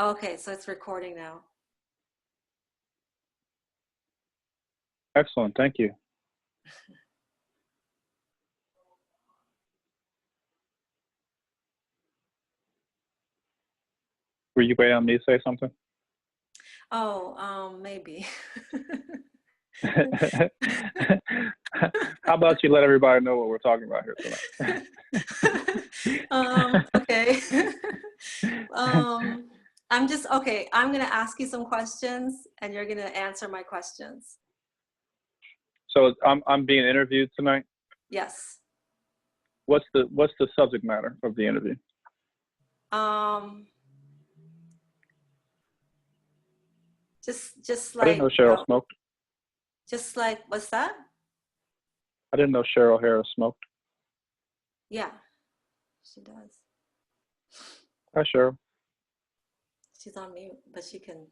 Okay, so it's recording now. Excellent, thank you. Were you waiting on me to say something? Oh, maybe. How about you let everybody know what we're talking about here tonight? Okay. I'm gonna ask you some questions and you're gonna answer my questions. So I'm being interviewed tonight. Yes. What's the subject matter of the interview? Just I didn't like know Cheryl smoked. just like what's that? I didn't know Cheryl Harris smoked. Yeah, she does. Hi, Cheryl. She's on mute, but she can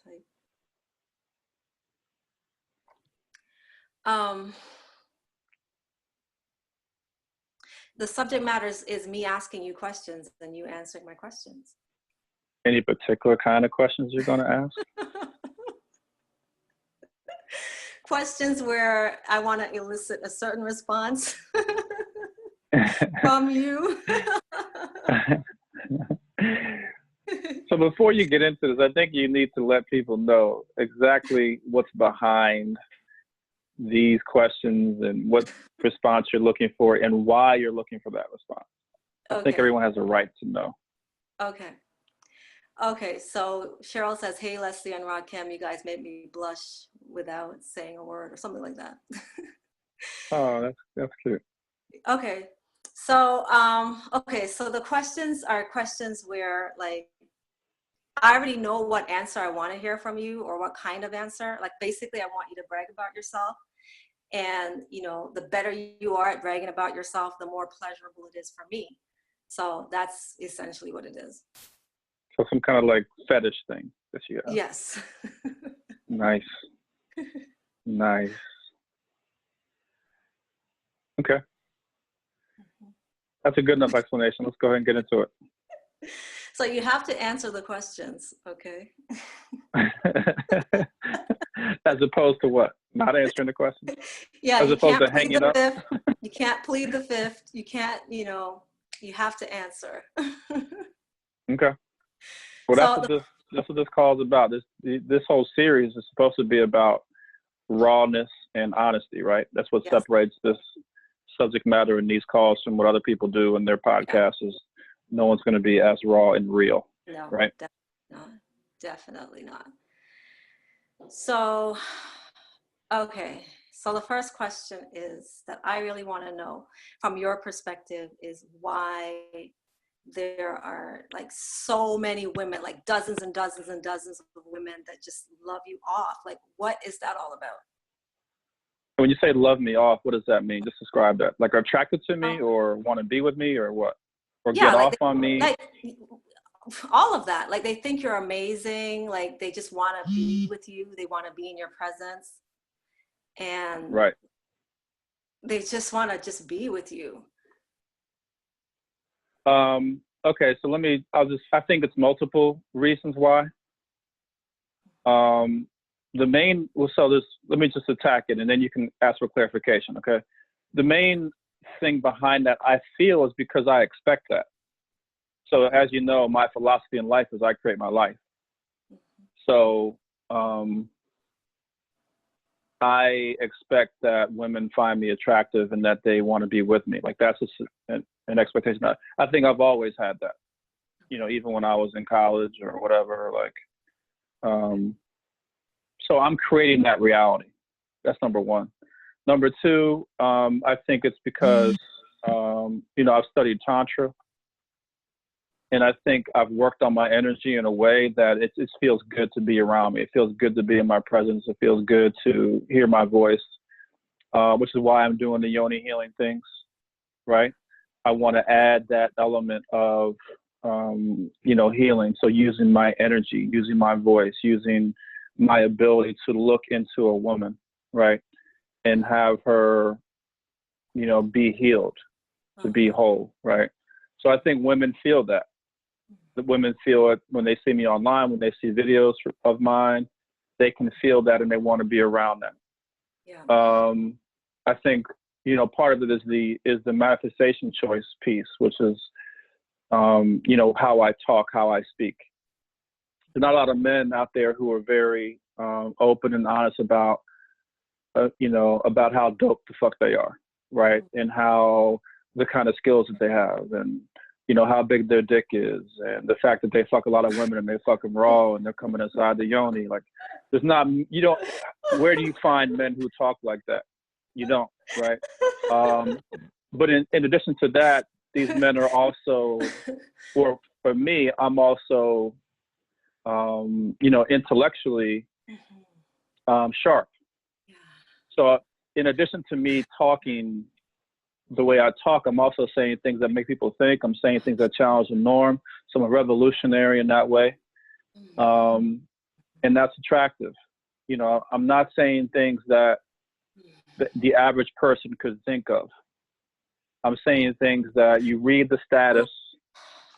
type. The subject matter is me asking you questions and you answering my questions. Any particular kind of questions you're going to ask? Questions where I want to elicit a certain response from you. So before you get into this, I think you need to let people know exactly what's behind these questions and what response you're looking for and why you're looking for that response. I think everyone has a right to know. Okay, so Cheryl says, hey, Leslie and Rakim, you guys made me blush without saying a word or something like that. Oh, that's cute. Okay, so so the questions are questions where like I already know what answer I want to hear from you or what kind of answer. Like basically I want you to brag about yourself. And you know, the better you are at bragging about yourself, the more pleasurable it is for me. So that's essentially what it is. So some kind of like fetish thing that you have. Yes. Nice. Nice. Okay. That's a good enough explanation. Let's go ahead and get into it. So you have to answer the questions, okay? As opposed to what? Not answering the question? Yeah, as opposed to hanging up? You can't plead the fifth. You can't, you know, you have to answer. Okay. Well, that's what this call is about. This whole series is supposed to be about rawness and honesty, right? That's what separates this subject matter in these calls from what other people do in their podcasts. Is no one's going to be as raw and real, no, right? Definitely not. So, okay. So the first question is that I really want to know from your perspective is why there are like so many women, like dozens and dozens and dozens of women that just love you off. Like, what is that all about? When you say love me off, what does that mean? Just describe that. Like are attracted to me or want to be with me or what? Or get off on me? Like all of that. Like they think you're amazing. Like they just want to be with you. They want to be in your presence. And they just want to just be with you. Okay, so I think it's multiple reasons why. Let me just attack it and then you can ask for clarification, okay? The main thing behind that I feel is because I expect that. So as you know, my philosophy in life is I create my life. So I expect that women find me attractive and that they want to be with me. Like that's an expectation. I think I've always had that, you know, even when I was in college or whatever, like, so I'm creating that reality. That's number one. Number two, I think it's because, you know, I've studied Tantra. And I think I've worked on my energy in a way that it feels good to be around me. It feels good to be in my presence. It feels good to hear my voice, which is why I'm doing the yoni healing things, right? I want to add that element of, you know, healing. So using my energy, using my voice, using my ability to look into a woman, right? And have her, you know, be healed, to be whole, right? So I think women feel that. The women feel it when they see me online, when they see videos of mine, they can feel that and they want to be around that. Yeah. I think, part of it is the manifestation choice piece, which is, how I talk, how I speak. There's not a lot of men out there who are very open and honest about, about how dope the fuck they are, right? And how the kind of skills that they have, and how big their dick is, and the fact that they fuck a lot of women and they fuck them raw and they're coming inside the yoni. Like, where do you find men who talk like that? You don't, right? But in addition to that, these men are also, for me, I'm also, intellectually sharp. So in addition to me talking the way I talk, I'm also saying things that make people think. I'm saying things that challenge the norm. So I'm a revolutionary in that way. And that's attractive. I'm not saying things that the average person could think of. I'm saying things that you read the status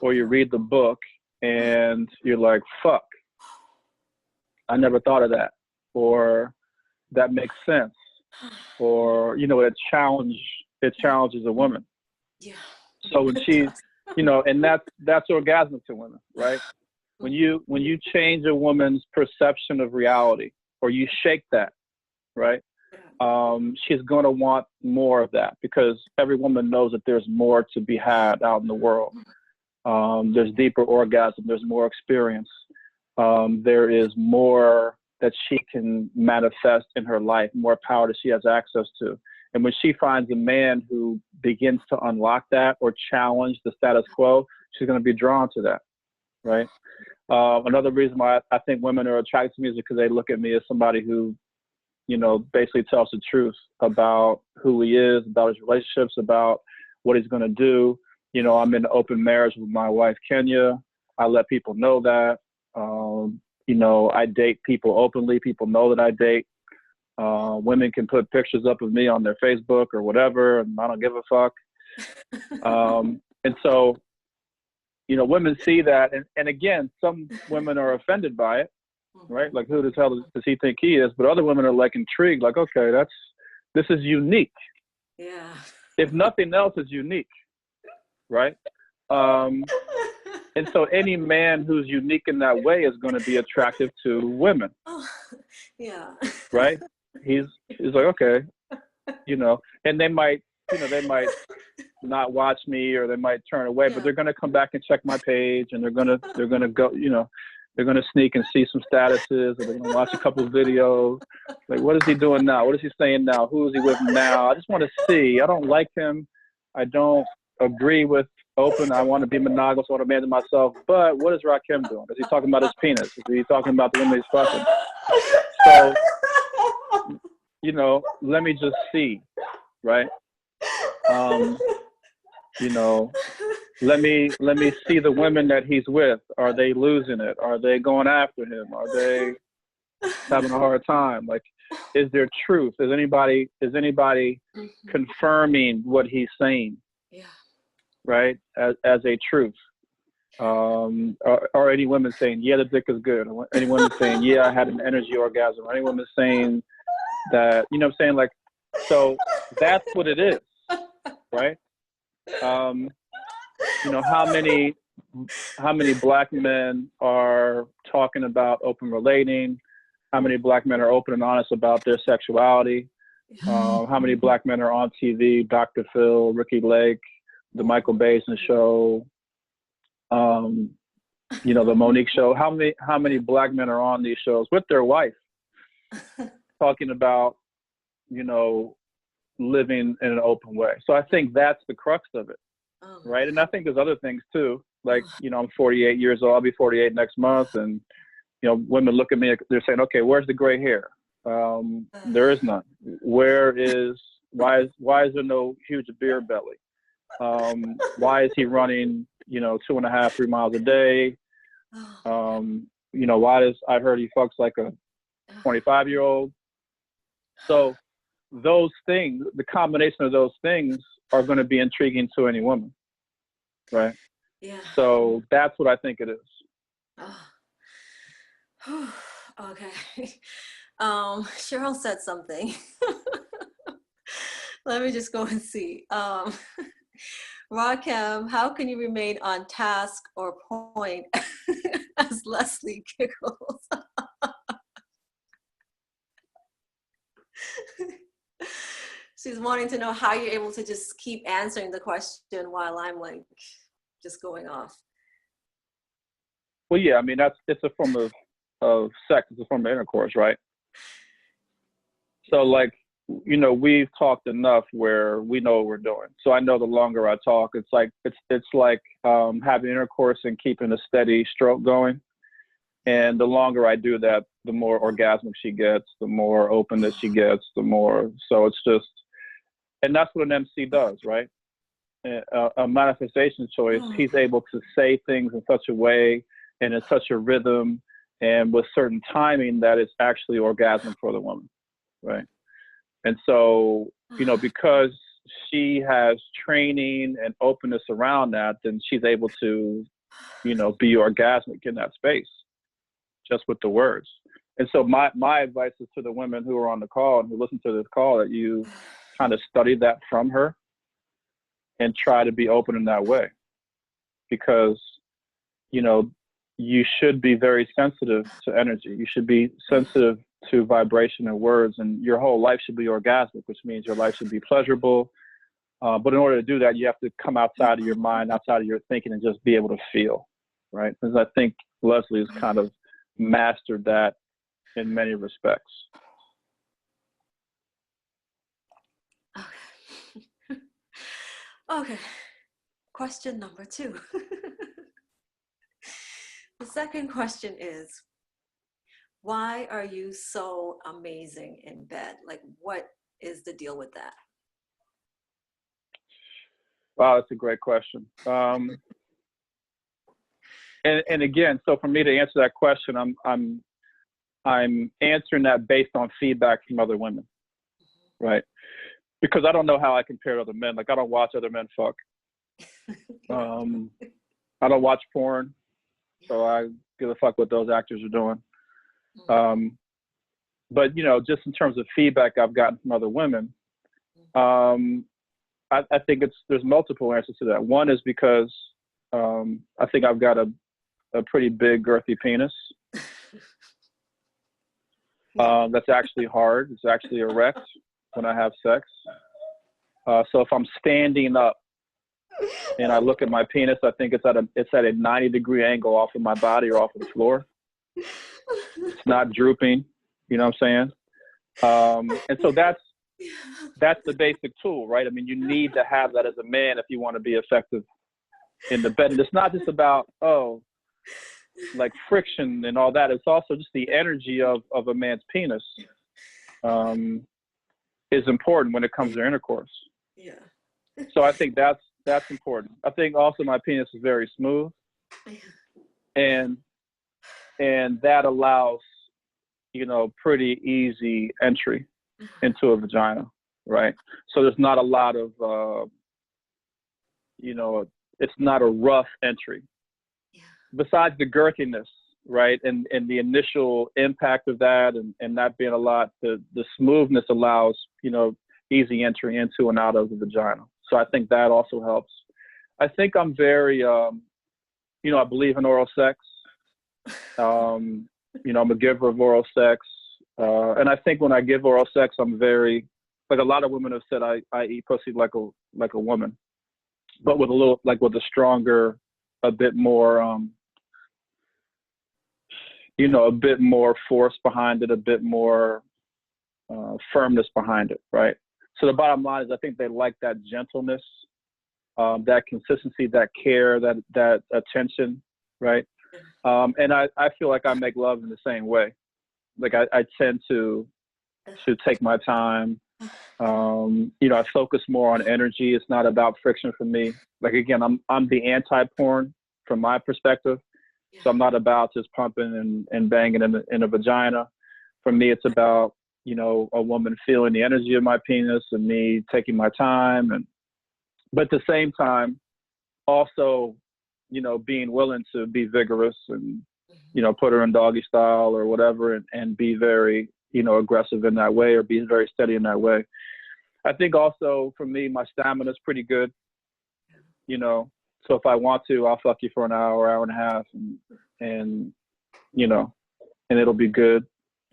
or you read the book and you're like, fuck, I never thought of that. Or that makes sense. Or, it challenges a woman. Yeah. So when she, and that's orgasmic to women, right? When you change a woman's perception of reality, or you shake that, right? She's going to want more of that, because every woman knows that there's more to be had out in the world. There's deeper orgasm. There's more experience. There is more that she can manifest in her life, more power that she has access to. And when she finds a man who begins to unlock that or challenge the status quo, she's going to be drawn to that, right? Another reason why I think women are attracted to me is because they look at me as somebody who, basically tells the truth about who he is, about his relationships, about what he's going to do. I'm in an open marriage with my wife, Kenya. I let people know that. I date people openly. People know that I date. Women can put pictures up of me on their Facebook or whatever, and I don't give a fuck. And so, women see that. And again, some women are offended by it, right? Like, who the hell does he think he is? But other women are like intrigued, like, okay, this is unique. Yeah. If nothing else, is unique, right? And so any man who's unique in that way is going to be attractive to women. Yeah. Right? He's like, okay, and they might not watch me, or they might turn away, but they're going to come back and check my page, and they're going to go, they're going to sneak and see some statuses, or they're going to watch a couple of videos. Like, what is he doing now? What is he saying now? Who is he with now? I just want to see. I don't like him. I don't agree with open. I want to be monogamous. I want to manage myself. But what is Rakim doing? Is he talking about his penis? Is he talking about the women he's fucking? So, let me just see, right? Let me see the women that he's with. Are they losing it? Are they going after him? Are they having a hard time? Like, is there truth? Is anybody confirming what he's saying? Yeah. Right? As a truth. Or any women saying, yeah, the dick is good. Or any women saying, yeah, I had an energy orgasm. Or any women saying that, what I'm saying? Like, so that's what it is, right? How many black men are talking about open relating? How many black men are open and honest about their sexuality? How many black men are on TV? Dr. Phil, Ricky Lake, the Michael Basin show, the Monique show. How many black men are on these shows with their wife, talking about, living in an open way? So I think that's the crux of it, right? And I think there's other things too. Like, I'm 48 years old. I'll be 48 next month, and women look at me. They're saying, "Okay, where's the gray hair?" There is none. Why is there no huge beer belly? Why is he running, 2.5, 3 miles a day? I heard he fucks like a 25-year-old. So those things, the combination of those things are going to be intriguing to any woman, right? Yeah. So that's what I think it is. Oh. Okay. Cheryl said something. Let me just go and see. Rakim, how can you remain on task or point as Leslie giggles? She's wanting to know how you're able to just keep answering the question while I'm like just going off. Well, yeah, I mean, it's a form of sex. It's a form of intercourse, right? So like, you know, we've talked enough where we know what we're doing. So I know the longer I talk, it's like having intercourse and keeping a steady stroke going. And the longer I do that, the more orgasmic she gets, the more openness she gets, the more. So it's just, and that's what an MC does, right? A manifestation choice, he's able to say things in such a way and in such a rhythm and with certain timing that it's actually orgasm for the woman, right? And so, you know, because she has training and openness around that, then she's able to, you know, be orgasmic in that space just with the words. And so my advice is to the women who are on the call and who listen to this call that you kind of study that from her and try to be open in that way. Because, you know, you should be very sensitive to energy. You should be sensitive to vibration and words, and your whole life should be orgasmic, which means your life should be pleasurable. But in order to do that, you have to come outside of your mind, outside of your thinking, and just be able to feel, right? Because I think Leslie has kind of mastered that in many respects. Okay. Okay. Question number 2. The second question is, why are you so amazing in bed? Like, what is the deal with that? Wow, that's a great question. And again, so for me to answer that question, I'm answering that based on feedback from other women, right? Because I don't know how I compare to other men. Like, I don't watch other men fuck. I don't watch porn, so I give a fuck what those actors are doing. But, you know, just in terms of feedback I've gotten from other women, I think there's multiple answers to that. One is because I think I've got a pretty big, girthy penis. That's actually hard. It's actually erect when I have sex. So if I'm standing up and I look at my penis, I think it's at a 90-degree angle off of my body or off of the floor. It's not drooping, you know what I'm saying? And so that's the basic tool, right? I mean, you need to have that as a man if you want to be effective in the bed. And it's not just about, like friction and all that. It's also just the energy of a man's penis is important when it comes to intercourse. Yeah. So I think that's important. I think also my penis is very smooth, and that allows, you know, pretty easy entry into a vagina, right? So there's not a lot of, you know, it's not a rough entry. Yeah. Besides the girthiness, right, and the initial impact of that, and that being a lot, the smoothness allows, you know, easy entry into and out of the vagina. So I think that also helps. I think I'm very, you know, I believe in oral sex. You know, I'm a giver of oral sex. And I think when I give oral sex, I'm very, like a lot of women have said, I eat pussy like a woman, but with a little, like with a stronger, a bit more, you know, a bit more force behind it, a bit more firmness behind it, right? So the bottom line is I think they like that gentleness, that consistency, that care, that attention, right? And I feel like I make love in the same way. Like I tend to take my time. You know, I focus more on energy. It's not about friction for me. Like, again, I'm the anti-porn from my perspective. So I'm not about just pumping and banging in a vagina. For me, it's about, you know, a woman feeling the energy of my penis and me taking my time. But at the same time, also you know, being willing to be vigorous and, you know, put her in doggy style or whatever, and be very, you know, aggressive in that way, or be very steady in that way. I think also for me, my stamina is pretty good, you know, so if I want to, I'll fuck you for an hour, hour and a half, and you know, and it'll be good,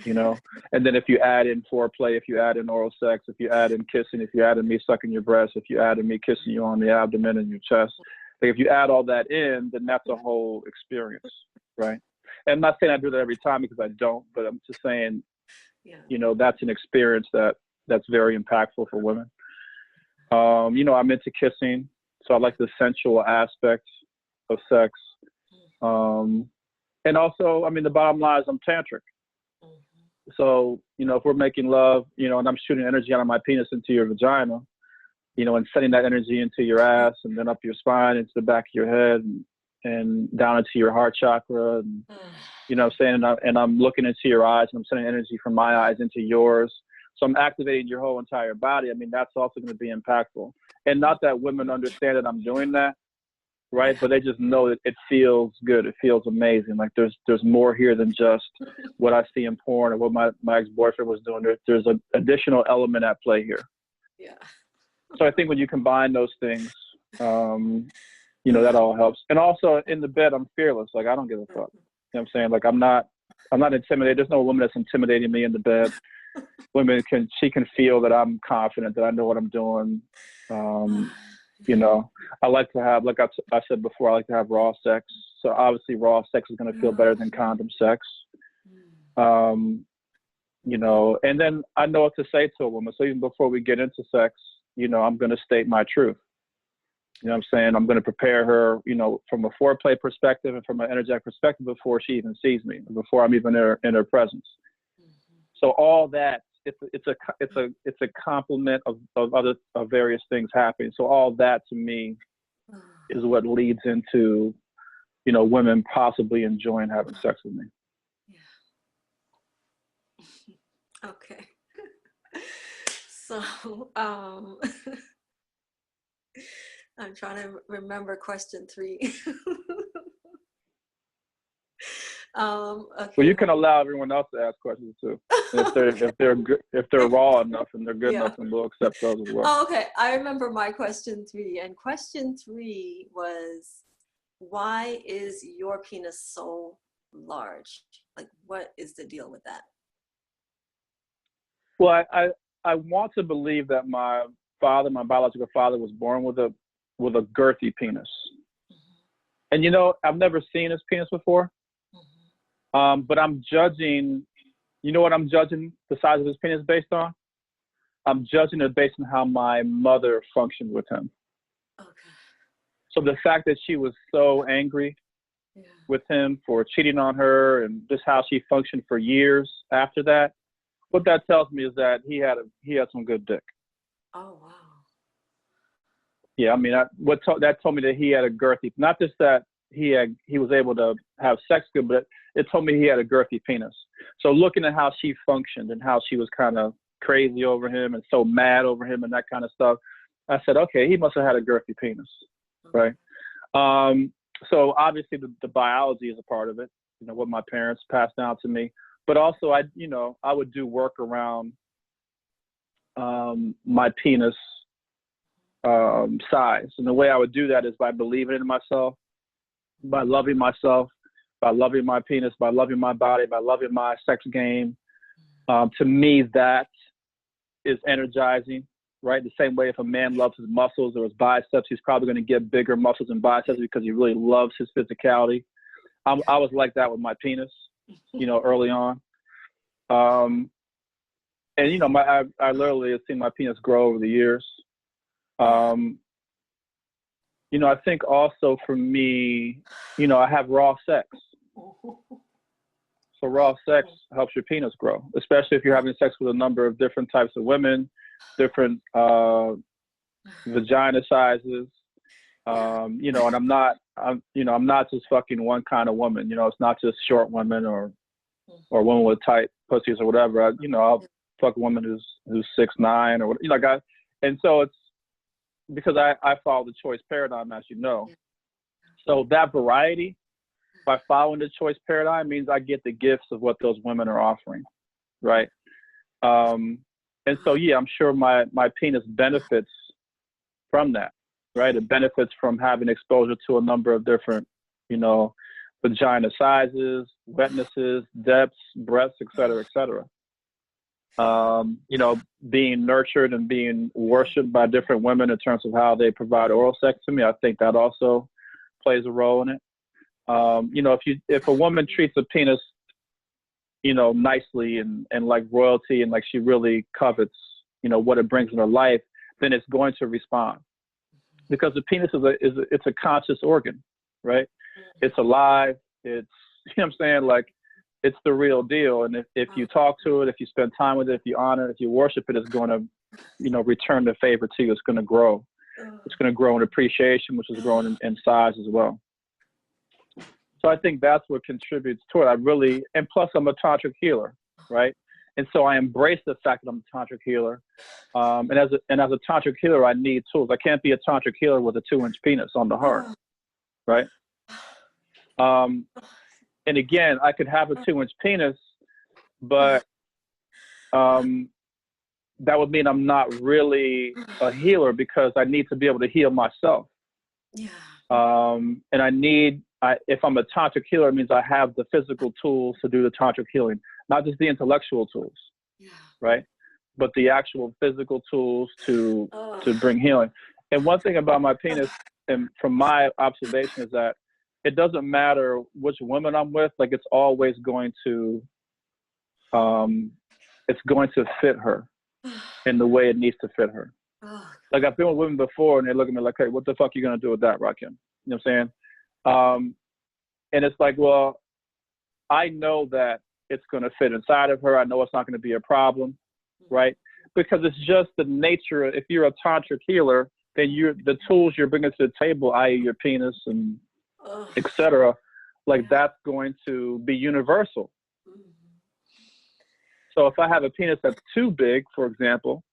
you know. And then if you add in foreplay, if you add in oral sex, if you add in kissing, if you add in me sucking your breast, if you add in me kissing you on the abdomen and your chest, like if you add all that in, then that's a whole experience, right? And I'm not saying I do that every time, because I don't, but I'm just saying, you know, that's an experience that's very impactful for women. You know, I'm into kissing, so I like the sensual aspects of sex. And also, I mean, the bottom line is I'm tantric. So, you know, if we're making love, you know, and I'm shooting energy out of my penis into your vagina, you know, and sending that energy into your ass and then up your spine, into the back of your head, and down into your heart chakra, and, you know what I'm saying? And I'm looking into your eyes, and I'm sending energy from my eyes into yours. So I'm activating your whole entire body. I mean, that's also going to be impactful. And not that women understand that I'm doing that, right? But they just know that it feels good. It feels amazing. Like there's more here than just what I see in porn or what my ex-boyfriend was doing. There's an additional element at play here. Yeah. So I think when you combine those things, you know, that all helps. And also in the bed, I'm fearless. Like I don't give a fuck. You know what I'm saying? Like I'm not intimidated. There's no woman that's intimidating me in the bed. She can feel that I'm confident, that I know what I'm doing. You know, I like to have, like I said before, I like to have raw sex. So obviously raw sex is going to feel better than condom sex. You know, and then I know what to say to a woman. So even before we get into sex, you know, I'm going to state my truth. You know what I'm saying? I'm going to prepare her, you know, from a foreplay perspective and from an energetic perspective before she even sees me, before I'm even in her presence. So all that, it's a complement of various things happening. So all that to me is what leads into, you know, women possibly enjoying having sex with me. Yeah. Okay. So I'm trying to remember question 3. Okay. Well, you can allow everyone else to ask questions too. If they're raw enough and they're good enough, and we'll accept those as well. Oh, okay, I remember my question 3, and question 3 was, why is your penis so large? Like, what is the deal with that? Well, I want to believe that my biological father, was born with a girthy penis. And you know, I've never seen his penis before. But I'm judging, you know what I'm judging the size of his penis based on? I'm judging it based on how my mother functioned with him. Okay. So the fact that she was so angry with him for cheating on her, and just how she functioned for years after that, what that tells me is that he had some good dick. Oh, wow. Yeah, I mean, that told me that he had a girthy, not just that he was able to have sex good, but it told me he had a girthy penis. So looking at how she functioned and how she was kind of crazy over him and so mad over him and that kind of stuff, I said, okay, he must have had a girthy penis, right? So obviously the biology is a part of it, you know, what my parents passed down to me. But also I would do work around my penis size. And the way I would do that is by believing in myself, by loving myself, by loving my penis, by loving my body, by loving my sex game. To me, that is energizing, right? The same way if a man loves his muscles or his biceps, he's probably going to get bigger muscles and biceps because he really loves his physicality. I was like that with my penis, you know, early on. And, you know, I literally have seen my penis grow over the years. You know, I think also for me, you know, I have raw sex. So raw sex helps your penis grow, especially if you're having sex with a number of different types of women, different vagina sizes. You know, and I'm not just fucking one kind of woman. You know, it's not just short women or women with tight pussies or whatever. I'll fuck a woman who's 6'9" or what, you know, and so it's because I follow the choice paradigm, as you know. So that variety, by following the choice paradigm, means I get the gifts of what those women are offering, right? And so, yeah, I'm sure my penis benefits from that, right? It benefits from having exposure to a number of different, you know, vagina sizes, wetnesses, depths, breadths, et cetera, et cetera. You know, being nurtured and being worshipped by different women in terms of how they provide oral sex to me, I think that also plays a role in it. You know, if a woman treats a penis, you know, nicely and like royalty and like she really covets, you know, what it brings in her life, then it's going to respond, because the penis it's a conscious organ, right? It's alive. It's, you know what I'm saying? Like, it's the real deal. And if you talk to it, if you spend time with it, if you honor it, if you worship it, it's going to, you know, return the favor to you. It's going to grow. It's going to grow in appreciation, which is growing in size as well. So I think that's what contributes to it. And plus I'm a tantric healer, right? And so I embrace the fact that I'm a tantric healer. And as a tantric healer, I need tools. I can't be a tantric healer with a 2-inch penis on the heart, right? And again, I could have a 2-inch penis, but that would mean I'm not really a healer, because I need to be able to heal myself. Yeah. And if I'm a tantric healer, it means I have the physical tools to do the tantric healing, not just the intellectual tools, right? But the actual physical tools to bring healing. And one thing about my penis, and from my observation, is that it doesn't matter which woman I'm with, like it's always going to fit her in the way it needs to fit her. Like, I've been with women before and they look at me like, hey, what the fuck are you going to do with that, Rakim? You know what I'm saying? And it's like, well, I know that it's going to fit inside of her. I know it's not going to be a problem, right? Because it's just the nature. If you're a tantric healer, then the tools you're bringing to the table, i.e. your penis and et cetera, like that's going to be universal. So if I have a penis that's too big, for example,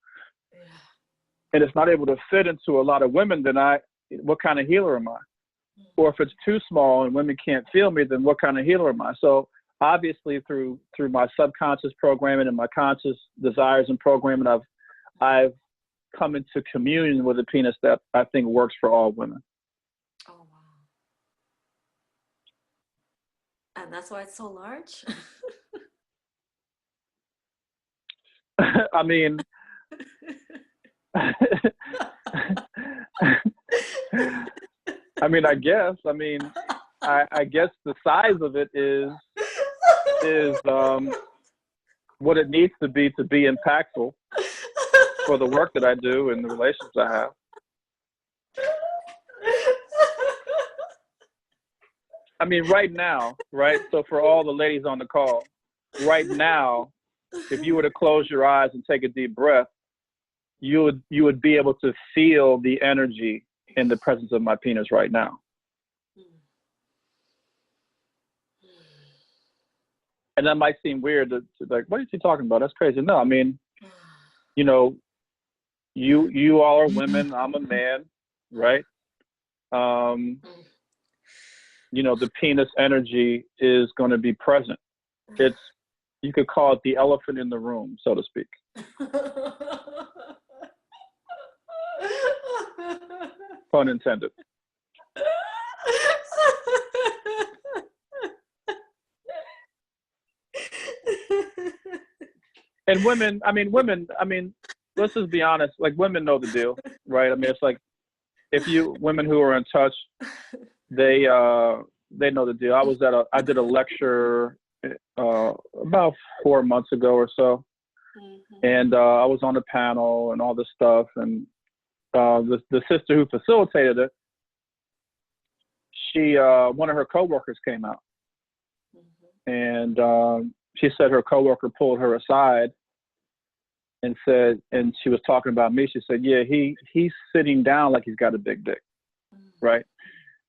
and it's not able to fit into a lot of women, then what kind of healer am I? Or if it's too small and women can't feel me, then what kind of healer am I? So obviously through my subconscious programming and my conscious desires and programming, I've come into communion with a penis that I think works for all women. Oh, wow. And that's why it's so large? I mean, I guess. I guess the size of it is what it needs to be impactful for the work that I do and the relationships I have. I mean, right now, right? So for all the ladies on the call, right now, if you were to close your eyes and take a deep breath, you would be able to feel the energy in the presence of my penis right now. And that might seem weird to like, what are you talking about? That's crazy. No, I mean, you know, you all are women, I'm a man, right? You know, the penis energy is going to be present. You could call it the elephant in the room, so to speak. Pun intended. And women, let's just be honest, like women know the deal, right? I mean, it's like, women who are in touch, they know the deal. I did a lecture about 4 months ago or so. And I was on the panel and all this stuff. And the sister who facilitated it, one of her coworkers came out. And she said her coworker pulled her aside and she was talking about me. She said, yeah, he's sitting down like he's got a big dick, right?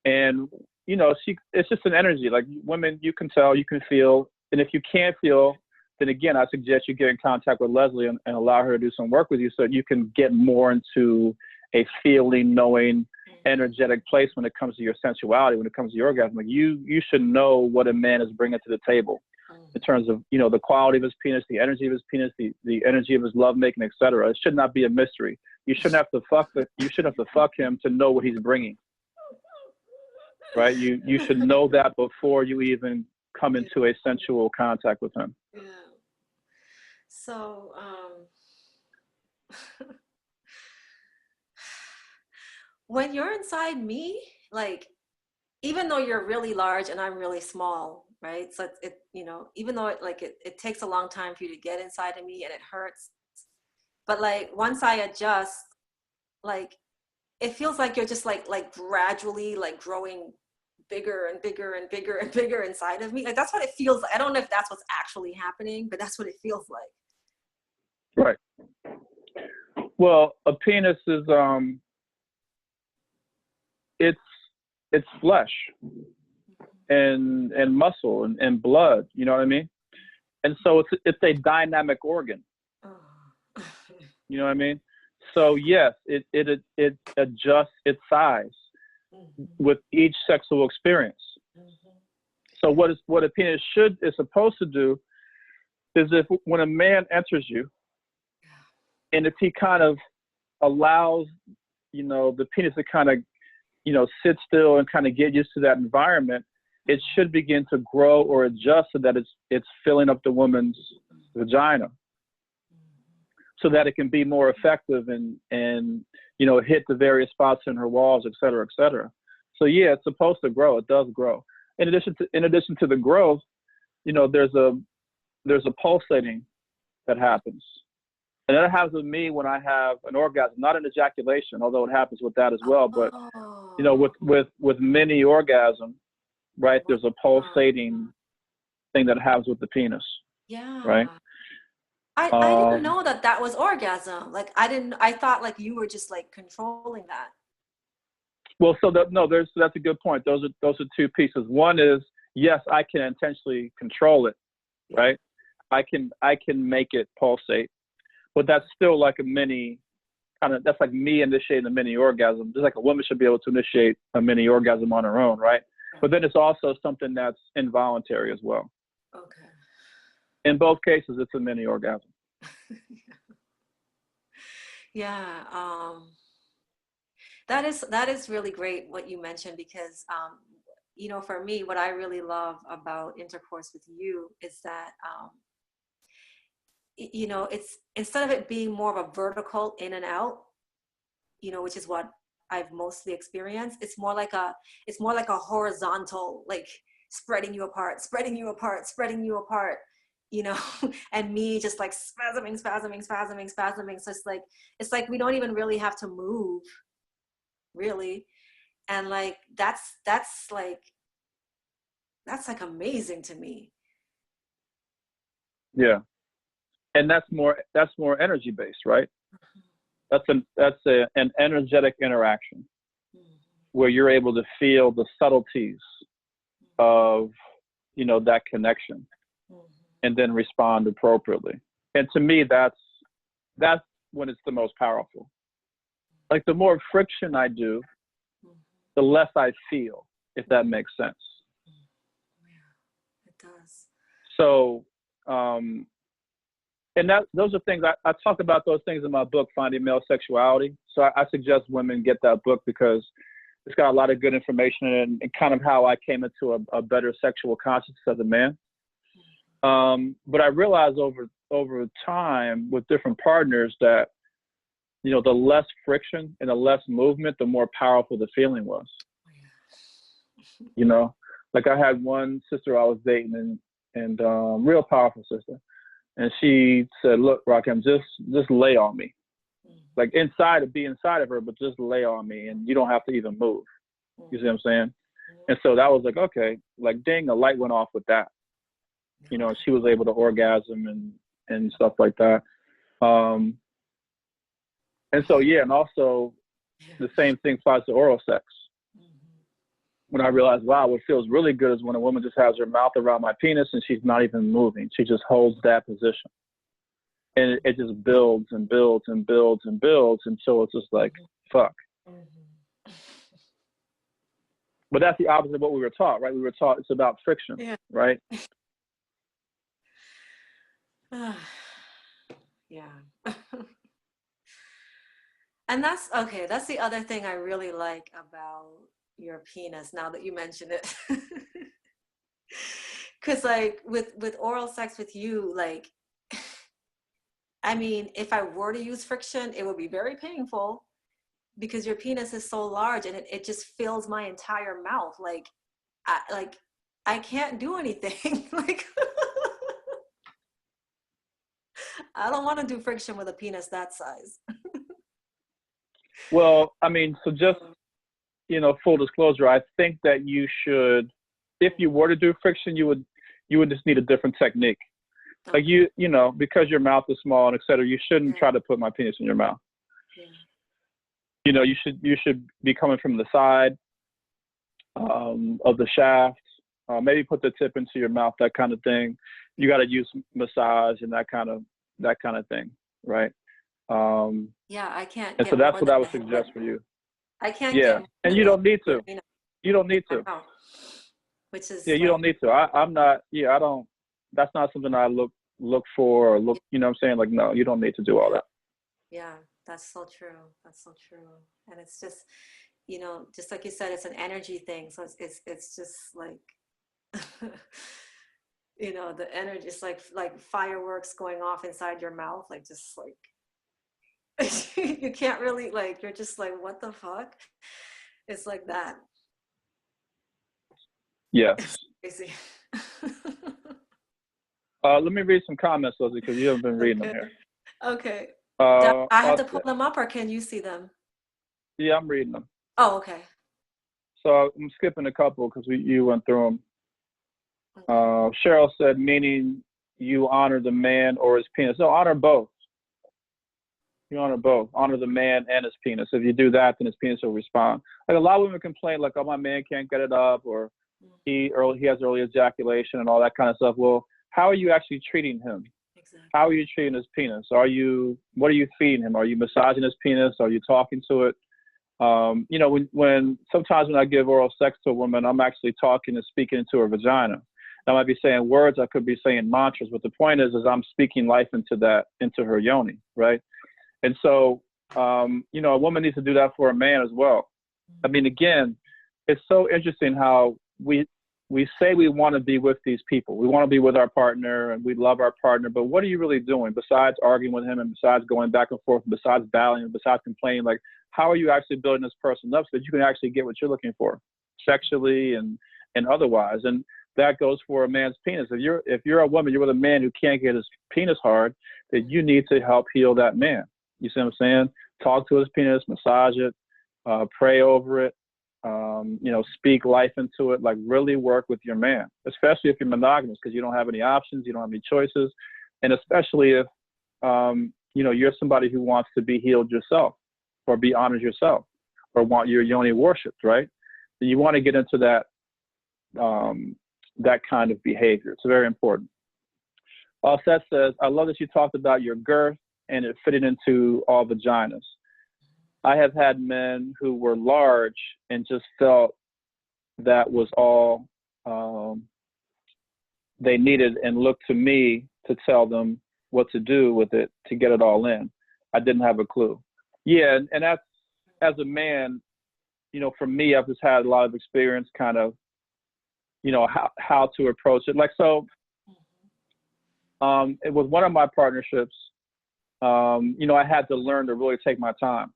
And, you know, it's just an energy. Like women, you can tell, you can feel. And if you can't feel, then again, I suggest you get in contact with Leslie and allow her to do some work with you so that you can get more into a feeling, knowing, energetic place when it comes to your sensuality, when it comes to your orgasm. Like you should know what a man is bringing to the table in terms of, you know, the quality of his penis, the energy of his penis, the energy of his lovemaking, etc. It should not be a mystery. You shouldn't have to fuck him to know what he's bringing. Right? You should know that before you even come into a sensual contact with him. Yeah. So, when you're inside me, like, even though you're really large and I'm really small, right? So it you know, even though it takes a long time for you to get inside of me and it hurts, but like once I adjust, like it feels like you're just like gradually like growing bigger and bigger and bigger and bigger inside of me. Like that's what it feels like. I don't know if that's what's actually happening, but that's what it feels like. Right. Well, a penis is it's flesh and muscle and blood, you know what I mean? And so it's a dynamic organ. Oh. You know what I mean? So yes, it adjusts its size with each sexual experience. So what a penis is supposed to do is, if when a man enters you, and if he kind of allows, you know, the penis to kind of, you know, sit still and kind of get used to that environment, it should begin to grow or adjust so that it's filling up the woman's vagina, so that it can be more effective and you know, hit the various spots in her walls, et cetera, et cetera. So yeah, it's supposed to grow. It does grow. In addition to the growth, you know, there's a pulsating that happens. And that happens with me when I have an orgasm, not an ejaculation, although it happens with that as well. But, you know, with many orgasm, right, there's a pulsating thing that happens with the penis. Yeah. Right. I didn't know that was orgasm. Like I thought like you were just like controlling that. Well, so that's a good point. Those are two pieces. One is, yes, I can intentionally control it, right? I can make it pulsate, but that's still like a mini that's like me initiating a mini orgasm. Just like a woman should be able to initiate a mini orgasm on her own, right? But then it's also something that's involuntary as well. Okay. In both cases, it's a mini orgasm. Yeah. That is really great what you mentioned, because you know, for me, what I really love about intercourse with you is that you know, it's, instead of it being more of a vertical in and out, you know, which is what I've mostly experienced, it's more like a horizontal, like spreading you apart, spreading you apart, spreading you apart, you know, and me just like spasming. So it's like we don't even really have to move, really. And like that's like amazing to me. Yeah. And that's more energy based, right? That's an energetic interaction where you're able to feel the subtleties of, you know, that connection and then respond appropriately. And to me, that's when it's the most powerful. Like the more friction I do, the less I feel, if that makes sense. Yeah, it does. So, and those are things, I talk about those things in my book, Finding Male Sexuality. So I suggest women get that book because it's got a lot of good information in it, and kind of how I came into a better sexual consciousness as a man. But I realized over time with different partners that, you know, the less friction and the less movement, the more powerful the feeling was. You know, like I had one sister I was dating, and real powerful sister. And she said, look, Rakim, just lay on me. Like be inside of her, but just lay on me, and you don't have to even move. You see what I'm saying? And so that was like, okay, like ding, a light went off with that. You know, and she was able to orgasm and stuff like that. And so, yeah, and also the same thing applies to oral sex. When I realized, wow, what feels really good is when a woman just has her mouth around my penis and she's not even moving. She just holds that position. And it just builds and builds and builds and builds until it's just like, fuck. But that's the opposite of what we were taught, right? We were taught it's about friction, Yeah. right? Yeah. And that's okay. That's the other thing I really like about your penis now that you mention it. Cause like with oral sex with you, like I mean, if I were to use friction, it would be very painful because your penis is so large and it just fills my entire mouth. Like I can't do anything. Like I don't want to do friction with a penis that size. Well, I mean, so just, you know, full disclosure, I think that you should, if you were to do friction, you would just need a different technique. Like you know, because your mouth is small and et cetera, you shouldn't try to put my penis in your mouth. Yeah. You know, you should be coming from the side of the shaft. Maybe put the tip into your mouth, that kind of thing. You got to use massage and that kind of thing, right? Yeah, I can't And get so that's more what than I would suggest for you. I can't Yeah, get more and than you the, don't need to. you know, You don't need to. I know, which is Yeah, you like, don't need to. I'm not. Yeah, I don't. That's not something I look for or look. You know what I'm saying? Like, no, you don't need to do all that. yeah, that's so true. That's so true. And it's just, you know, just like you said, it's an energy thing. So it's just like, you know, the energy is like fireworks going off inside your mouth, like just like you can't really like you're just like what the fuck? It's like that. Yes. It's crazy. Let me read some comments, Leslie, because you haven't been reading them Okay. here. Okay. I have to pull Austin. them up or can you see them? Yeah, I'm reading them. Oh, okay. So I'm skipping a couple because you went through them. Okay. Cheryl said, meaning you honor the man or his penis. No, honor both. You honor both. Honor the man and his penis. If you do that, then his penis will respond. Like a lot of women complain, like, "Oh, my man can't get it up," or he has early ejaculation and all that kind of stuff. Well, how are you actually treating him? Exactly. How are you treating his penis? What are you feeding him? Are you massaging his penis? Are you talking to it? You know, when sometimes when I give oral sex to a woman, I'm actually talking and speaking into her vagina. I might be saying words, I could be saying mantras, but the point is I'm speaking life into her yoni, right? And so, you know, a woman needs to do that for a man as well. I mean, again, it's so interesting how we say we want to be with these people. We want to be with our partner and we love our partner, but what are you really doing besides arguing with him and besides going back and forth, and besides battling, and besides complaining? Like, how are you actually building this person up so that you can actually get what you're looking for sexually and otherwise? And that goes for a man's penis. If you're a woman, you're with a man who can't get his penis hard, then you need to help heal that man. You see what I'm saying? Talk to his penis, massage it, pray over it, you know, speak life into it, like really work with your man, especially if you're monogamous, because you don't have any options, you don't have any choices. And especially if, you know, you're somebody who wants to be healed yourself or be honored yourself or want your yoni worshipped, right? Then you want to get into that, that kind of behavior. It's very important. Seth says, I love that you talked about your girth and it fitted into all vaginas. I have had men who were large and just felt that was all they needed and looked to me to tell them what to do with it to get it all in. I didn't have a clue. Yeah, and that's, as a man, you know, for me, I've just had a lot of experience kind of, you know, how to approach it. Like, so it was one of my partnerships, you know, I had to learn to really take my time.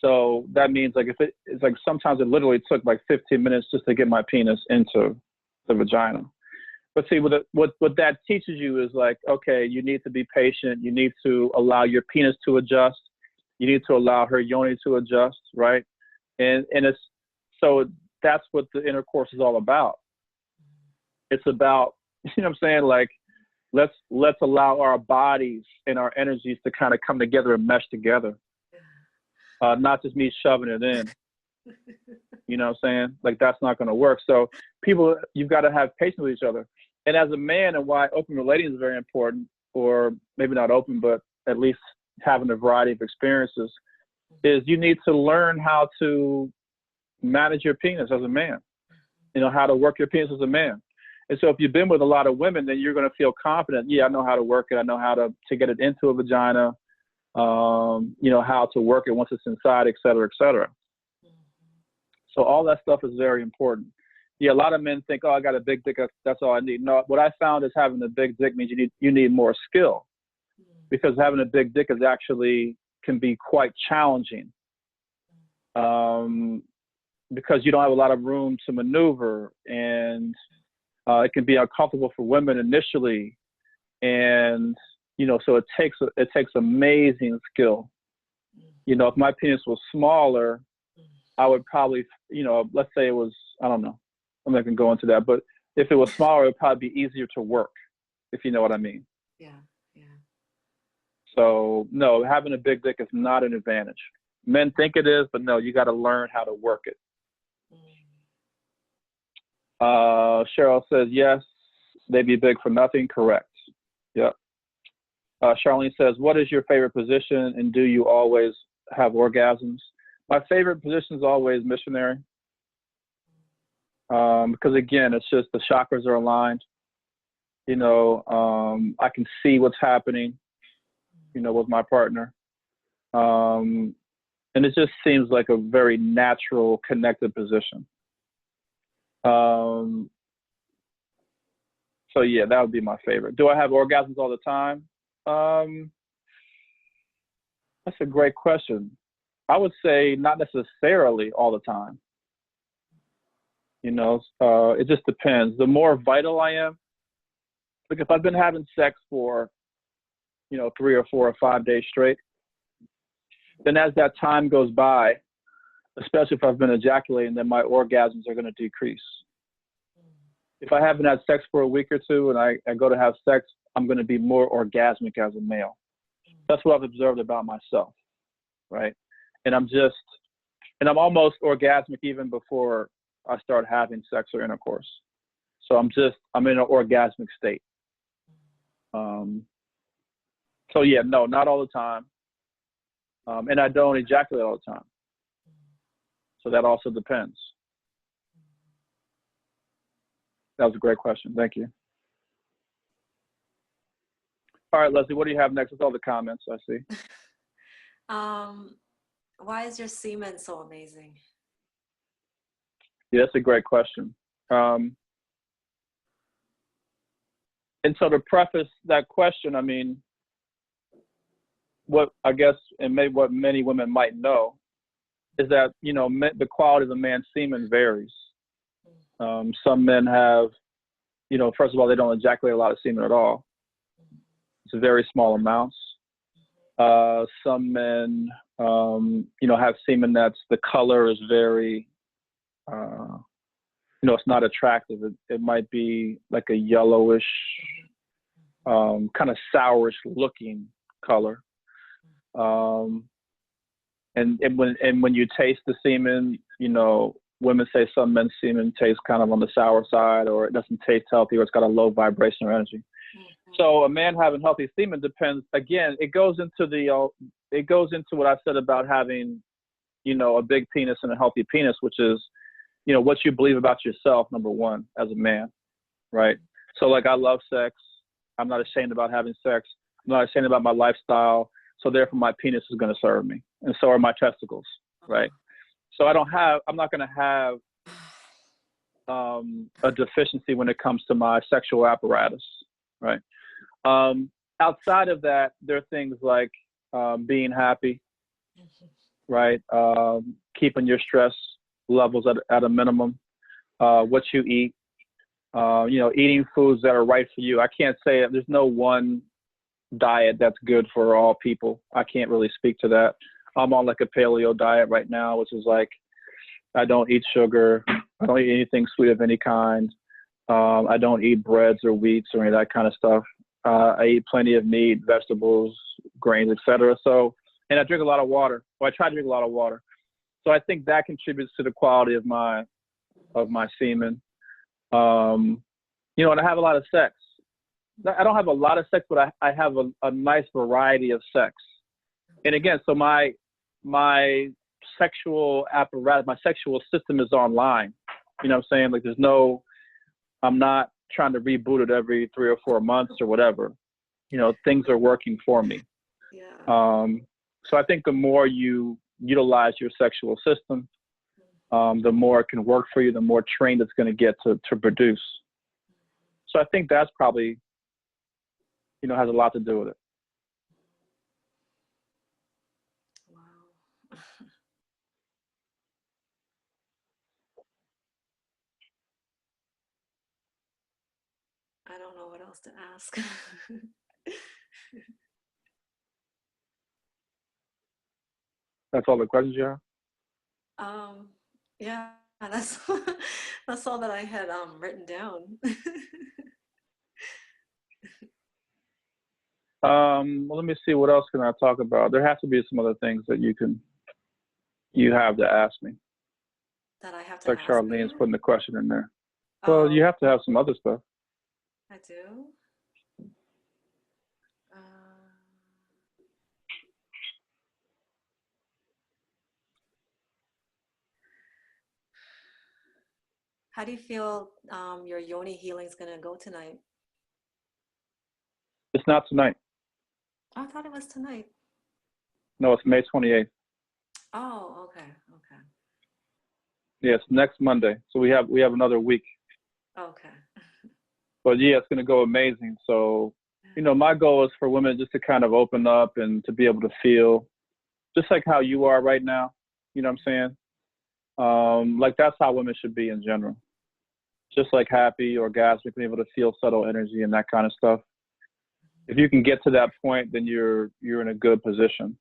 So that means like it's like sometimes it literally took like 15 minutes just to get my penis into the vagina. But see, what that teaches you is like, okay, you need to be patient. You need to allow your penis to adjust. You need to allow her yoni to adjust, right? And it's, so that's what the intercourse is all about. It's about, you know what I'm saying? Like, let's allow our bodies and our energies to kind of come together and mesh together. Not just me shoving it in. You know what I'm saying? Like, that's not going to work. So people, you've got to have patience with each other. And as a man, and why open relating is very important, or maybe not open, but at least having a variety of experiences, is you need to learn how to manage your penis as a man, you know, how to work your penis as a man. And so if you've been with a lot of women, then you're going to feel confident. Yeah, I know how to work it. I know how to get it into a vagina, you know, how to work it once it's inside, et cetera, et cetera. So all that stuff is very important. Yeah, a lot of men think, oh, I got a big dick, that's all I need. No, what I found is having a big dick means you need more skill, because having a big dick is actually can be quite challenging, because you don't have a lot of room to maneuver, and it can be uncomfortable for women initially, and you know, so it takes amazing skill. You know, if my penis was smaller, I would probably, you know, let's say it was, I don't know, I'm not gonna go into that, but if it was smaller, it would probably be easier to work, if you know what I mean. Yeah, yeah. So no, having a big dick is not an advantage. Men think it is, but no, you got to learn how to work it. Cheryl says, yes, they be big for nothing. Correct. Yep. Charlene says, what is your favorite position, and do you always have orgasms? My favorite position is always missionary. Because again, it's just the chakras are aligned. You know, I can see what's happening, you know, with my partner. And it just seems like a very natural, connected position. So yeah, that would be my favorite. Do I have orgasms all the time? That's a great question. I would say not necessarily all the time. You know, it just depends. The more vital I am, like if I've been having sex for, you know, 3 or 4 or 5 days straight, then as that time goes by, especially if I've been ejaculating, then my orgasms are going to decrease. If I haven't had sex for a week or two and I go to have sex, I'm going to be more orgasmic as a male. That's what I've observed about myself, right? And I'm almost orgasmic even before I start having sex or intercourse. So I'm in an orgasmic state. So yeah, no, not all the time. And I don't ejaculate all the time. So that also depends. That was a great question. Thank you. All right, Leslie, what do you have next? With all the comments I see. Why is your semen so amazing? Yeah, that's a great question. And so to preface that question, I mean, what I guess, and maybe what many women might know, is that, you know, the quality of a man's semen varies. Some men have, you know, first of all, they don't ejaculate a lot of semen at all. It's very small amounts. Some men, you know, have semen the color is very, you know, it's not attractive. It might be like a yellowish, kind of sourish looking color. And when you taste the semen, you know, women say some men's semen tastes kind of on the sour side, or it doesn't taste healthy, or it's got a low vibrational energy. So a man having healthy semen depends. Again, it goes into what I said about having, you know, a big penis and a healthy penis, which is, you know, what you believe about yourself, number one, as a man, right? So like, I love sex. I'm not ashamed about having sex. I'm not ashamed about my lifestyle. So therefore my penis is going to serve me, and so are my testicles, right? So I'm not going to have a deficiency when it comes to my sexual apparatus, right? Outside of that, there are things like being happy, right? Keeping your stress levels at a minimum, what you eat, you know, eating foods that are right for you. I can't say there's no one diet that's good for all people. I can't really speak to that. I'm on like a paleo diet right now, which is like, I don't eat sugar. I don't eat anything sweet of any kind. I don't eat breads or wheats or any of that kind of stuff. I eat plenty of meat, vegetables, grains, etc. So, and I drink a lot of water. Well, I try to drink a lot of water. So I think that contributes to the quality of my semen. You know, and I have a lot of sex. I don't have a lot of sex, but I have a nice variety of sex. And again, so my sexual apparatus, my sexual system is online. You know what I'm saying? Like I'm not trying to reboot it every 3 or 4 months or whatever. You know, things are working for me. Yeah. So I think the more you utilize your sexual system, the more it can work for you, the more trained it's going to get to produce. So I think that's probably, you know, has a lot to do with it. Wow. I don't know what else to ask. That's all the questions you have? Yeah, that's that's all that I had written down. Well, let me see, what else can I talk about? There has to be some other things that you have to ask me. That I have It's to like ask Charlene's you? putting the question in there. Well, Oh, you have to have some other stuff. I do. Uh, how do you feel your yoni healing is gonna go tonight? It's not tonight. I thought it was tonight. No, it's May 28th. Oh, okay, okay, Yeah, it's next Monday. So we have another week. okay. But yeah, it's gonna go amazing. So, you know, my goal is for women just to kind of open up and to be able to feel just like how you are right now. You know what I'm saying? Like that's how women should be in general. Just like happy, orgasmic, being able to feel subtle energy and that kind of stuff. If you can get to that point, then you're in a good position,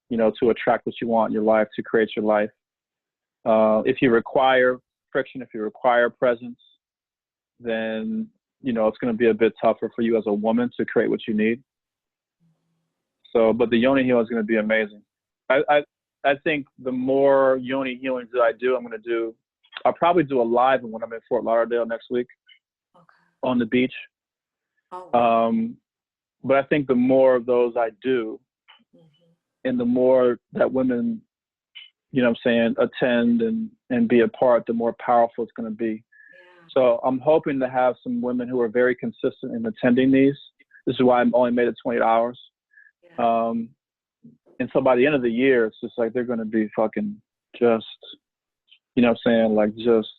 you know, to attract what you want in your life, to create your life. If you require friction, if you require presence, then, you know, it's going to be a bit tougher for you as a woman to create what you need. So, but the yoni healing is going to be amazing. I think the more yoni healings that I do, I'll probably do a live one when I'm in Fort Lauderdale next week Okay. on the beach. Oh, wow. But I think the more of those I do, and the more that women, you know what I'm saying, attend and be a part, the more powerful it's going to be. Yeah. So I'm hoping to have some women who are very consistent in attending these. This is why I'm only made it 20 hours. Yeah. And so by the end of the year, it's just like they're going to be fucking just, you know what I'm saying, like just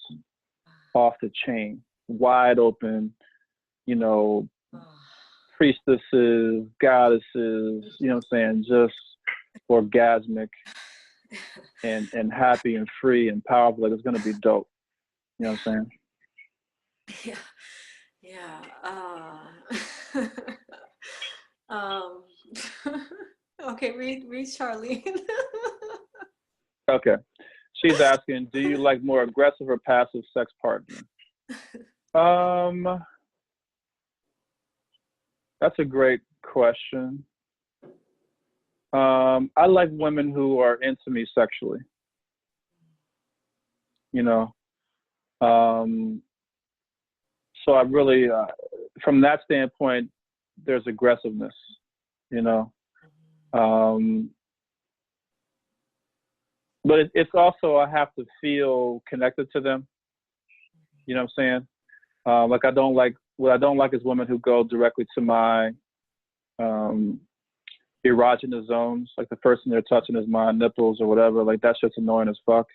off the chain, wide open, you know, priestesses, goddesses, you know what I'm saying, just orgasmic and happy and free and powerful. Like it's going to be dope. You know what I'm saying? Yeah. Yeah. Um, okay, read Charlene. Okay. She's asking, do you like more aggressive or passive sex partner? That's a great question. I like women who are into me sexually. You know, so I really, from that standpoint, there's aggressiveness. You know, but it's also I have to feel connected to them. You know what I'm saying? Like what I don't like is women who go directly to my erogenous zones. Like the first thing they're touching is my nipples or whatever. Like that shit's annoying as fuck.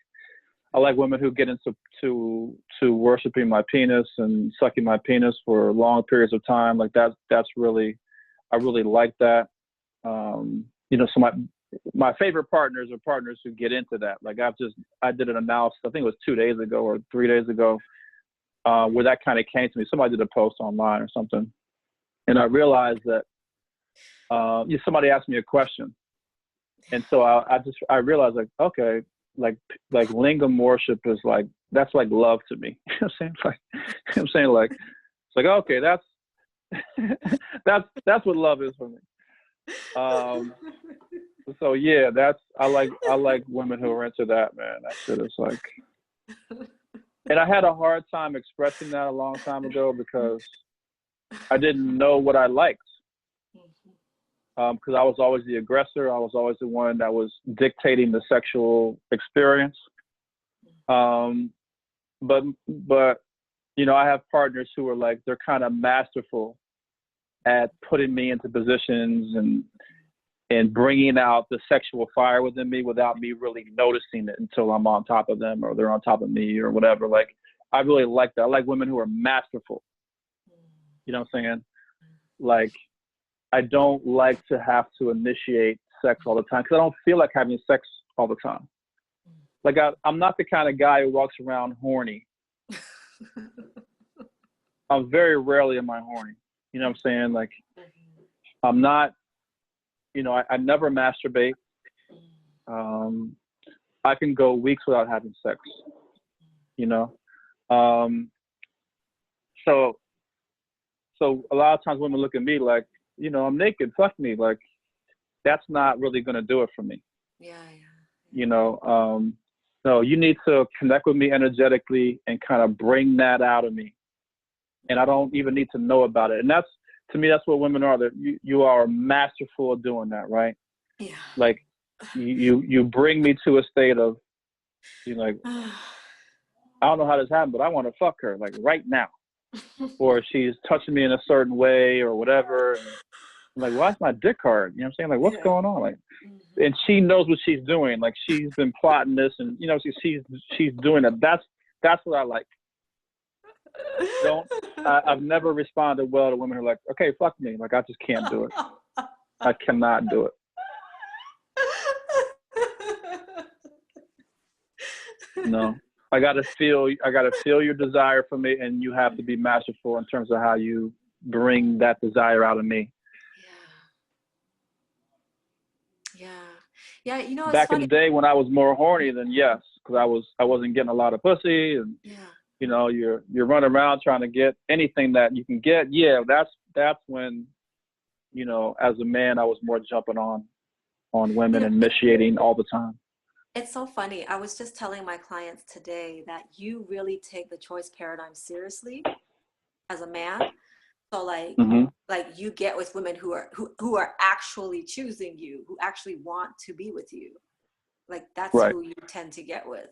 I like women who get into to worshiping my penis and sucking my penis for long periods of time. Like that's really, I really like that. You know, so my favorite partners are partners who get into that. Like I did an analysis, I think it was 2 days ago or 3 days ago, where that kind of came to me. Somebody did a post online or something. And I realized that somebody asked me a question. And so I realized like, okay, like lingam worship is like, that's like love to me. You know what I'm saying? Like, you know what I'm saying? Like, it's like, okay, that's what love is for me. So yeah, I like women who are into that, man. That shit is like, and I had a hard time expressing that a long time ago because I didn't know what I liked. because I was always the aggressor. I was always the one that was dictating the sexual experience. But you know, I have partners who are like, they're kind of masterful at putting me into positions and bringing out the sexual fire within me without me really noticing it until I'm on top of them or they're on top of me or whatever. Like, I really like that. I like women who are masterful. You know what I'm saying? Like, I don't like to have to initiate sex all the time because I don't feel like having sex all the time. Like, I'm not the kind of guy who walks around horny. I'm very rarely am I horny. You know what I'm saying? Like, I'm not, you know, I never masturbate. I can go weeks without having sex, you know? So a lot of times women look at me like, you know, I'm naked, fuck me. Like, that's not really going to do it for me. Yeah. You know, no, you need to connect with me energetically and kind of bring that out of me. And I don't even need to know about it. And that's, to me, that's what women are. That you are masterful at doing that, right? Yeah. Like, you bring me to a state of, you know, like, I don't know how this happened, but I want to fuck her, like, right now. Or she's touching me in a certain way or whatever. And I'm like, why is my dick hard? You know what I'm saying? Like, what's going on? Like, and she knows what she's doing. Like, she's been plotting this, and you know, she's doing it. That's what I like. I've never responded well to women who are like, okay, fuck me. Like, I just can't do it. I cannot do it. No, I gotta feel your desire for me, and you have to be masterful in terms of how you bring that desire out of me. Yeah. You know, it's back funny. in the day when I was more horny, then yes, because I wasn't getting a lot of pussy, and you know, you're running around trying to get anything that you can get. Yeah, that's when, you know, as a man, I was more jumping on women and initiating all the time. It's so funny. I was just telling my clients today that you really take the choice paradigm seriously as a man. So like, like you get with women who are actually choosing you, who actually want to be with you. Like, that's right. who you tend to get with.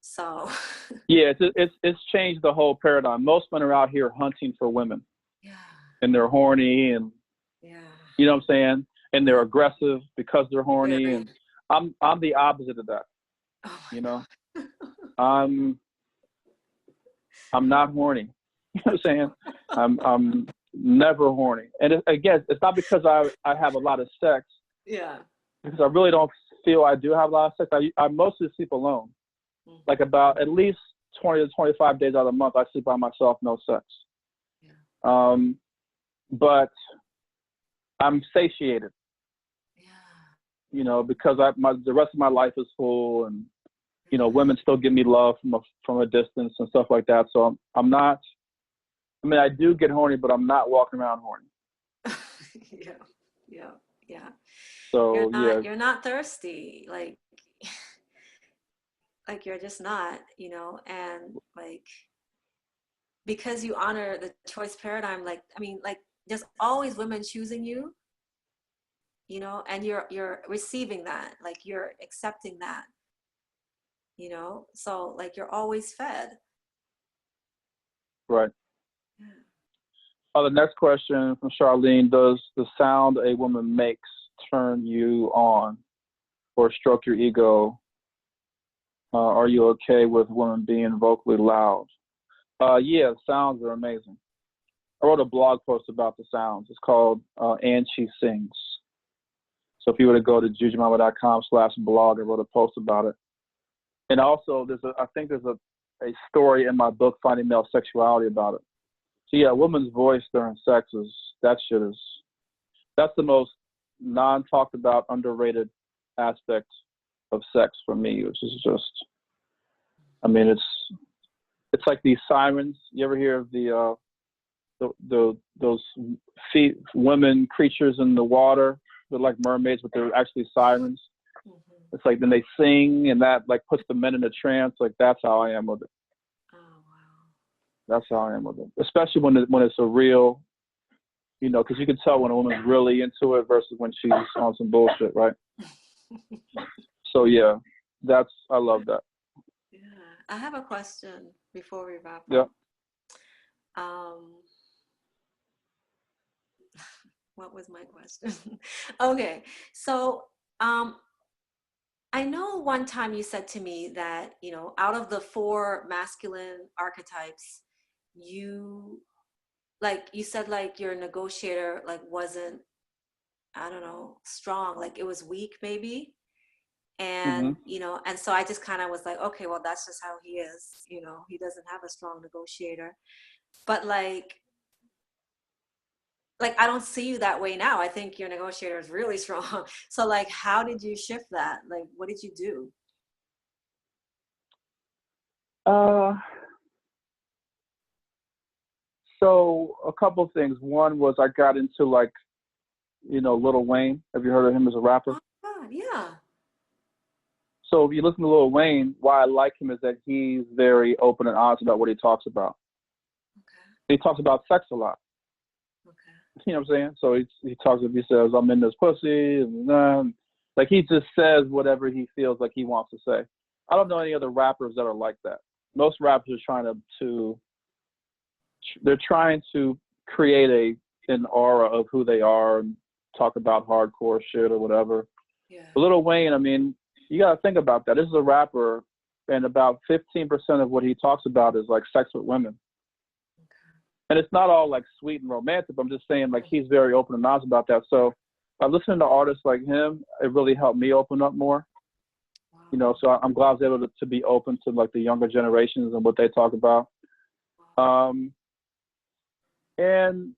So yeah, it's changed the whole paradigm. Most men are out here hunting for women. Yeah. And they're horny, and you know what I'm saying? And they're aggressive because they're horny. Very. And I'm the opposite of that. You know, I'm not horny. You know what I'm saying? I'm never horny. And again, it's not because I have a lot of sex. Yeah. Because I really don't feel I do have a lot of sex. I mostly sleep alone. Like, about at least 20 to 25 days out of the month, I sleep by myself, no sex. Yeah. But I'm satiated. Yeah. You know, because the rest of my life is full, and you know, women still give me love from a distance and stuff like that. So I'm not. I mean, I do get horny, but I'm not walking around horny. Yeah. So you're not thirsty, like you're just not, you know, and like, because you honor the choice paradigm, like, I mean, like, there's always women choosing you, you know, and you're receiving that, like, you're accepting that, you know, so like, you're always fed. Right. The next question from Charlene: does the sound a woman makes turn you on or stroke your ego? Are you okay with women being vocally loud? Yeah, sounds are amazing. I wrote a blog post about the sounds. It's called And She Sings. So if you were to go to jujumama.com/blog, I wrote a post about it. And also, I think there's a story in my book, Finding Male Sexuality, about it. So yeah, a woman's voice during sex that's the most non-talked about, underrated aspect of sex for me, which is just, I mean, it's like these sirens. You ever hear of those women creatures in the water? They're like mermaids, but they're actually sirens. It's like, then they sing, and that like puts the men in a trance. Like, that's how I am with it. That's how I am with it, especially when it's a real, You know, because you can tell when a woman's really into it versus when she's on some bullshit, right? So yeah, I love that. Yeah, I have a question before we wrap Yeah. up. What was my question? Okay, so I know one time you said to me that, you know, out of the 4 masculine archetypes, you like you said like your negotiator like wasn't, I don't know, strong, like it was weak maybe. Hmm. And, you know, and so I just kind of was like, okay, well, that's just how he is, you know, he doesn't have a strong negotiator. But like I don't see you that way now. I think your negotiator is really strong. So like how did you shift that? Like what did you do? Uh, so a couple things. One was I got into like, you know, Lil Wayne. Have you heard of him as a rapper? Oh God, yeah. So if you listen to Lil Wayne, why I like him is that he's very open and honest about what he talks about. Okay. He talks about sex a lot. Okay. You know what I'm saying? So he says, I'm in this pussy, and like he just says whatever he feels like he wants to say. I don't know any other rappers that are like that. Most rappers are they're trying to create an aura of who they are and talk about hardcore shit or whatever. Yeah. But Lil Wayne, I mean, you got to think about that. This is a rapper, and about 15% of what he talks about is like sex with women. And it's not all like sweet and romantic. I'm just saying like he's very open and honest about that. So by listening to artists like him, it really helped me open up more. Wow. You know, so I'm glad I was able to be open to like the younger generations and what they talk about. And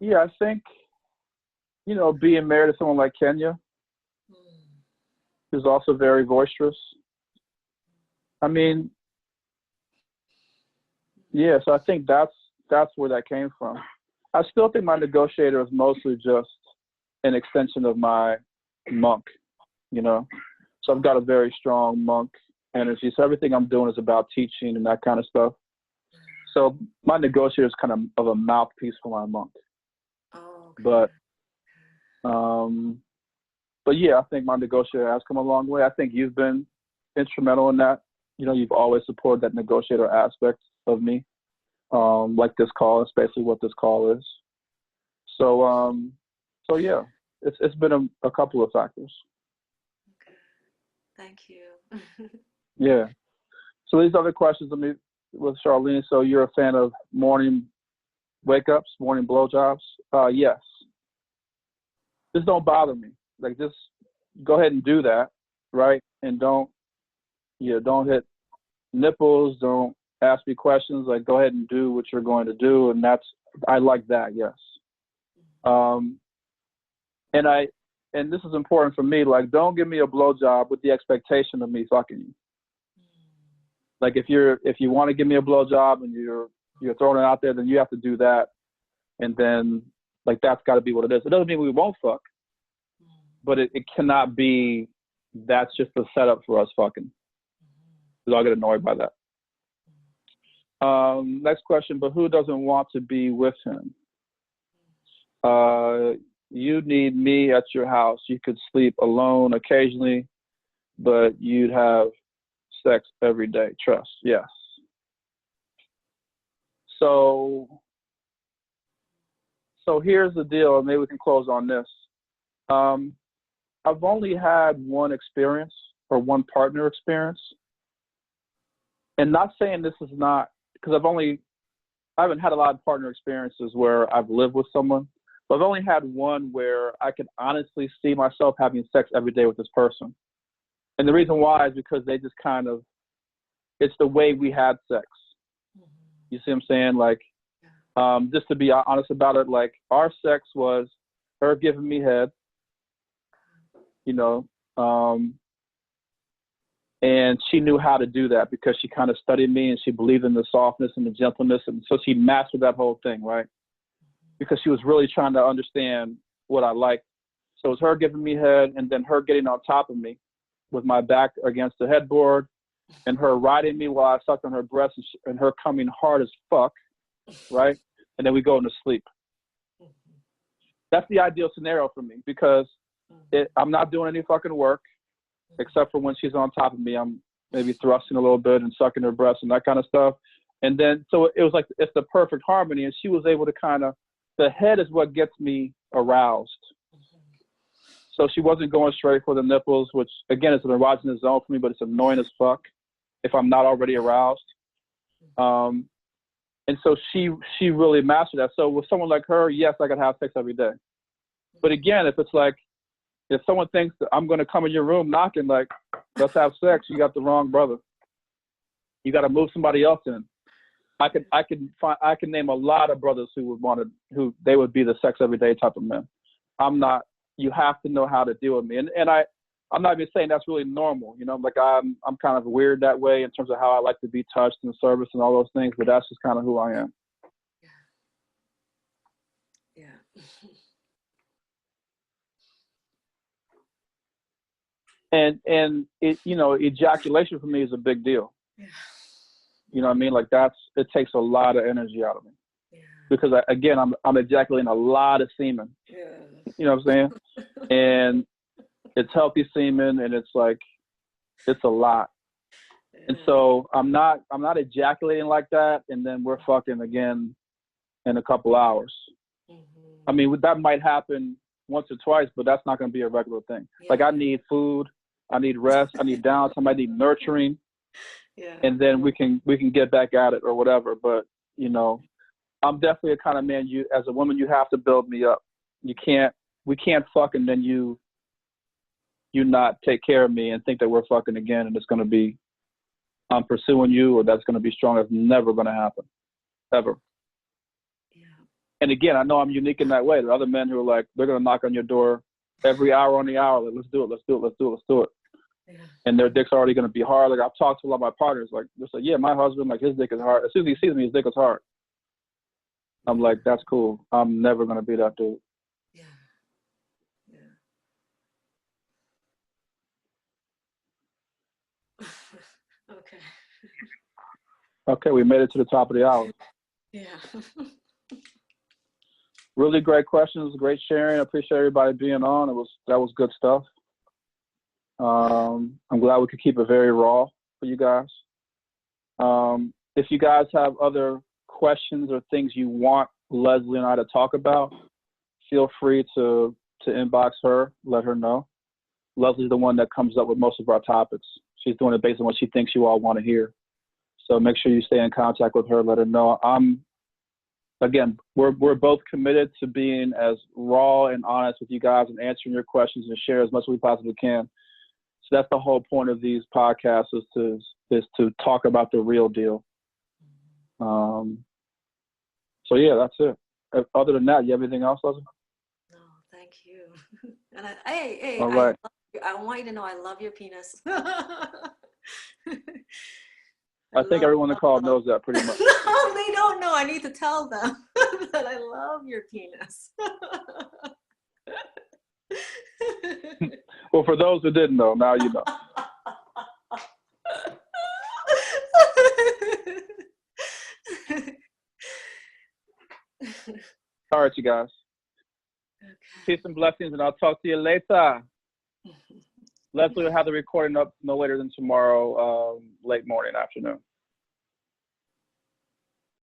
yeah, I think, you know, being married to someone like Kenya, who's also very boisterous. I mean, yeah, so I think that's where that came from. I still think my negotiator is mostly just an extension of my monk, you know. So I've got a very strong monk energy. So everything I'm doing is about teaching and that kind of stuff. So my negotiator is kind of a mouthpiece for my monk. Oh, okay. But yeah, I think my negotiator has come a long way. I think you've been instrumental in that. You know, you've always supported that negotiator aspect of me. Like this call, it's basically what this call is. So yeah, it's been a couple of factors. Okay. Thank you. Yeah. So these other questions with Charlene. So you're a fan of morning wake ups, morning blowjobs? Yes. Just don't bother me. Like just go ahead and do that, right? And don't hit nipples. Don't ask me questions. Like go ahead and do what you're going to do, and I like that. Yes. And this is important for me. Like don't give me a blowjob with the expectation of me fucking you. Like if you want to give me a blowjob and you're throwing it out there, then you have to do that, and then like that's got to be what it is. It doesn't mean we won't fuck, but it cannot be that's just a setup for us fucking. Because I'll get annoyed by that. Next question, but who doesn't want to be with him? You need me at your house. You could sleep alone occasionally, but you'd have sex every day. Trust, yes. So here's the deal, and maybe we can close on this. I've only had one experience or one partner experience. And not saying this is not, because I haven't had a lot of partner experiences where I've lived with someone, but I've only had one where I can honestly see myself having sex every day with this person. And the reason why is because they just it's the way we had sex. You see what I'm saying? Like, just to be honest about it, like our sex was her giving me head, you know, and she knew how to do that because she kind of studied me and she believed in the softness and the gentleness. And so she mastered that whole thing, right? Because she was really trying to understand what I liked. So it was her giving me head and then her getting on top of me with my back against the headboard and her riding me while I sucked on her breast and her coming hard as fuck, right? And then we go into sleep. That's the ideal scenario for me because I'm not doing any fucking work except for when she's on top of me. I'm maybe thrusting a little bit and sucking her breasts and that kind of stuff. And then, so it was like, it's the perfect harmony. And she was able to kind of, the head is what gets me aroused. So she wasn't going straight for the nipples, which again is an erogenous zone for me, but it's annoying as fuck if I'm not already aroused. And so she really mastered that. So with someone like her, yes, I could have sex every day. But again, if it's like, if someone thinks that I'm going to come in your room knocking, like, let's have sex, you got the wrong brother. You got to move somebody else in. I can name a lot of brothers who who they would be the sex every day type of men. I'm not. You have to know how to deal with me, and I'm not even saying that's really normal. You know, like I'm kind of weird that way in terms of how I like to be touched and service and all those things. But that's just kind of who I am. Yeah. And it, you know, ejaculation for me is a big deal. Yeah. You know what I mean? Like it takes a lot of energy out of me. Yeah. Because again, I'm ejaculating a lot of semen. Yeah. You know what I'm saying? And it's healthy semen, and it's like, it's a lot. Yeah. And so I'm not ejaculating like that, and then we're fucking again in a couple hours. Mm-hmm. I mean, that might happen once or twice, but that's not going to be a regular thing. Yeah. Like I need food, I need rest, I need downtime, I need nurturing. Yeah. And then we can get back at it or whatever. But you know, I'm definitely a kind of man. You, as a woman, you have to build me up. We can't fuck and then you not take care of me and think that we're fucking again and it's gonna be I'm pursuing you or that's gonna be strong. It's never gonna happen, ever. Yeah. And again, I know I'm unique in that way. There are other men who are like, they're gonna knock on your door every hour on the hour. Like, let's do it. Yeah. And their dick's already going to be hard. Like I've talked to a lot of my partners, like they're like, yeah, my husband, like his dick is hard. As soon as he sees me, his dick is hard. I'm like, that's cool. I'm never going to be that dude. Yeah. Yeah. Okay. Okay, we made it to the top of the hour. Yeah. Really great questions, great sharing. I appreciate everybody being on. That was good stuff. I'm glad we could keep it very raw for you guys. If you guys have other questions or things you want Leslie and I to talk about, feel free to inbox her, let her know. Leslie's the one that comes up with most of our topics. She's doing it based on what she thinks you all want to hear. So make sure you stay in contact with her, let her know. Again, we're both committed to being as raw and honest with you guys and answering your questions and share as much as we possibly can. So that's the whole point of these podcasts is to talk about the real deal. So yeah, that's it. Other than that, you have anything else, Leslie? No, thank you. And hey, all right. I want you to know I love your penis. I think everyone on the call knows that pretty much. No, they don't know. I need to tell them that I love your penis. Well, for those who didn't know, now you know. All right, you guys. Okay. Peace and blessings, and I'll talk to you later. Leslie will have the recording up no later than tomorrow, late morning, afternoon.